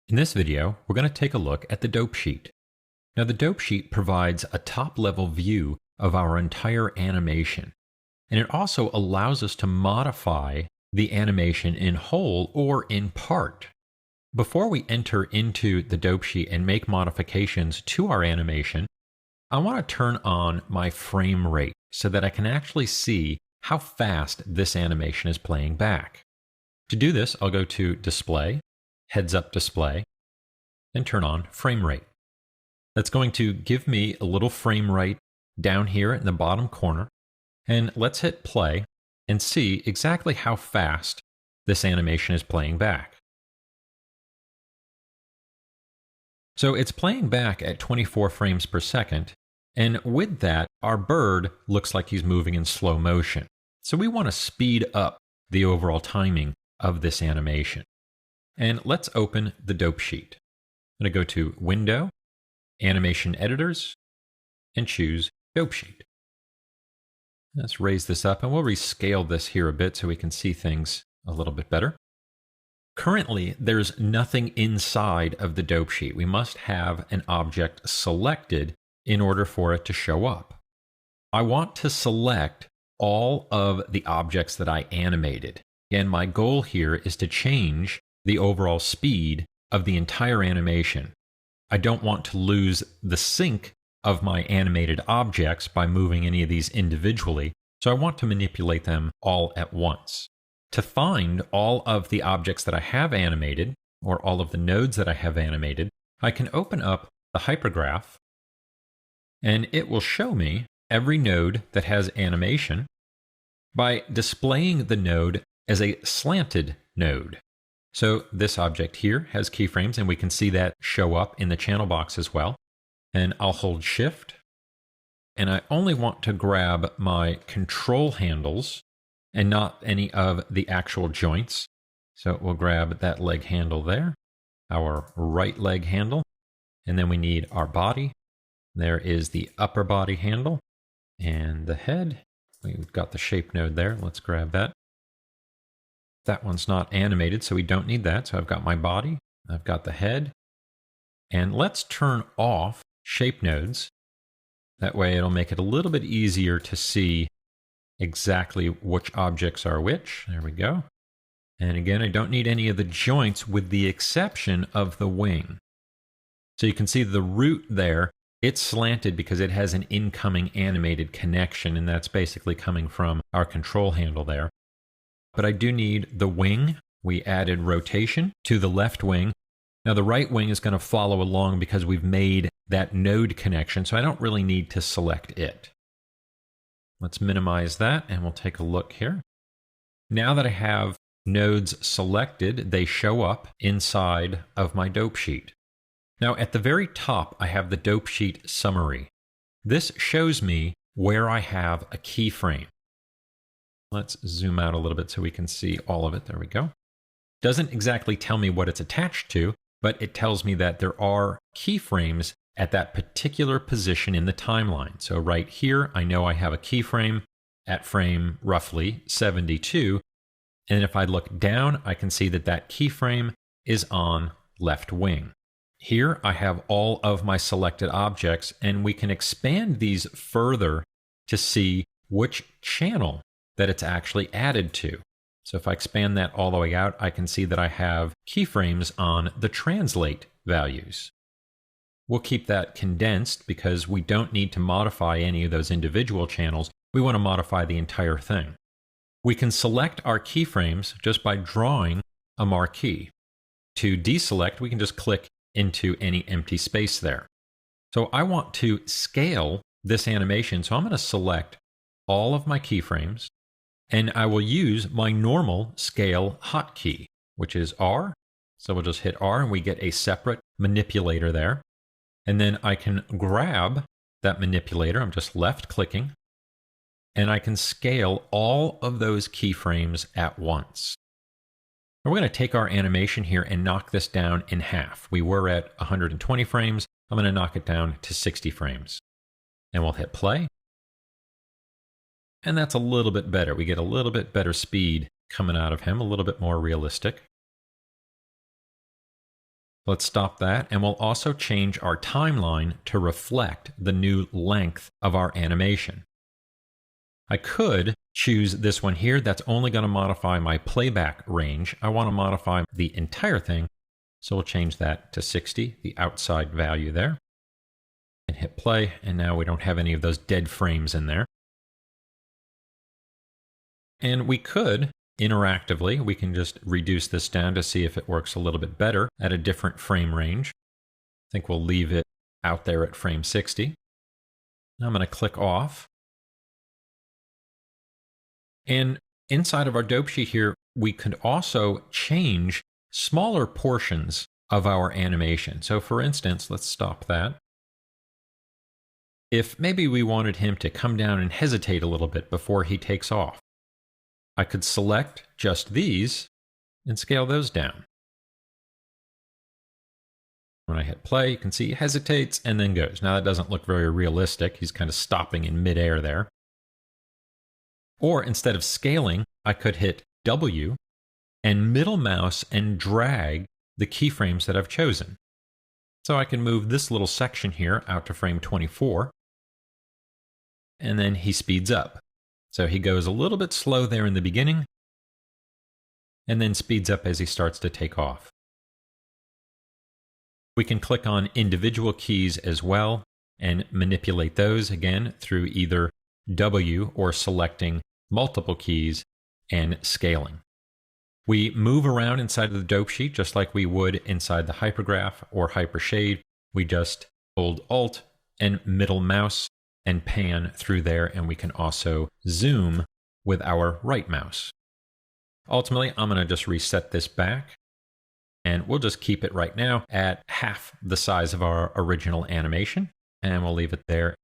In this video, we're going to take a look at the dope sheet. Now, the dope sheet provides a top-level view of our entire animation, and it also allows us to modify the animation in whole or in part. Before we enter into the dope sheet and make modifications to our animation, I want to turn on my frame rate so that I can actually see how fast this animation is playing back. To do this, I'll go to Display, Heads-Up Display, and turn on Frame Rate. That's going to give me a little frame rate down here in the bottom corner, and let's hit play and see exactly how fast this animation is playing back. So it's playing back at 24 frames per second, and with that, our bird looks like he's moving in slow motion. So we want to speed up the overall timing of this animation. And let's open the dope sheet. I'm going to go to Window, Animation Editors, and choose Dope Sheet. Let's raise this up, and we'll rescale this here a bit so we can see things a little bit better. Currently, there's nothing inside of the dope sheet. We must have an object selected in order for it to show up. I want to select all of the objects that I animated. And my goal here is to change the overall speed of the entire animation. I don't want to lose the sync of my animated objects by moving any of these individually, so I want to manipulate them all at once. To find all of the objects that I have animated, or all of the nodes that I have animated, I can open up the hypergraph, and it will show me every node that has animation by displaying the node as a slanted node. So this object here has keyframes, and we can see that show up in the channel box as well. And I'll hold Shift, and I only want to grab my control handles and not any of the actual joints. So we'll grab that leg handle there, our right leg handle, and then we need our body. There is the upper body handle and the head. We've got the shape node there. Let's grab that. That one's not animated, so we don't need that. So I've got my body, I've got the head, and let's turn off shape nodes. That way it'll make it a little bit easier to see exactly which objects are which. There we go. And again, I don't need any of the joints with the exception of the wing. So you can see the root there, it's slanted because it has an incoming animated connection, and that's basically coming from our control handle there. But I do need the wing. We added rotation to the left wing. Now the right wing is going to follow along because we've made that node connection, so I don't really need to select it. Let's minimize that, and we'll take a look here. Now that I have nodes selected, they show up inside of my dope sheet. Now at the very top, I have the dope sheet summary. This shows me where I have a keyframe. Let's zoom out a little bit so we can see all of it. There we go. Doesn't exactly tell me what it's attached to, but it tells me that there are keyframes at that particular position in the timeline. So right here, I know I have a keyframe at frame roughly 72. And if I look down, I can see that that keyframe is on left wing. Here, I have all of my selected objects, and we can expand these further to see which channel that it's actually added to. So if I expand that all the way out, I can see that I have keyframes on the translate values. We'll keep that condensed because we don't need to modify any of those individual channels. We want to modify the entire thing. We can select our keyframes just by drawing a marquee. To deselect, we can just click into any empty space there. So I want to scale this animation, so I'm going to select all of my keyframes, and I will use my normal scale hotkey, which is R. So we'll just hit R, and we get a separate manipulator there. And then I can grab that manipulator. I'm just left clicking, and I can scale all of those keyframes at once. We're going to take our animation here and knock this down in half. We were at 120 frames. I'm going to knock it down to 60 frames. And we'll hit play. And that's a little bit better. We get a little bit better speed coming out of him, a little bit more realistic. Let's stop that, and we'll also change our timeline to reflect the new length of our animation. I could choose this one here. That's only going to modify my playback range. I want to modify the entire thing, so we'll change that to 60, the outside value there, and hit play, and now we don't have any of those dead frames in there. And we could, interactively, we can just reduce this down to see if it works a little bit better at a different frame range. I think we'll leave it out there at frame 60. Now I'm going to click off. And inside of our dope sheet here, we could also change smaller portions of our animation. So for instance, let's stop that. If maybe we wanted him to come down and hesitate a little bit before he takes off, I could select just these and scale those down. When I hit play, you can see he hesitates and then goes. Now that doesn't look very realistic. He's kind of stopping in midair there. Or instead of scaling, I could hit W and middle mouse and drag the keyframes that I've chosen. So I can move this little section here out to frame 24, and then he speeds up. So he goes a little bit slow there in the beginning, and then speeds up as he starts to take off. We can click on individual keys as well and manipulate those again through either W or selecting multiple keys and scaling. We move around inside of the dope sheet just like we would inside the hypergraph or hypershade. We just hold Alt and middle mouse and pan through there, and we can also zoom with our right mouse. Ultimately, I'm going to just reset this back, and we'll just keep it right now at half the size of our original animation, and we'll leave it there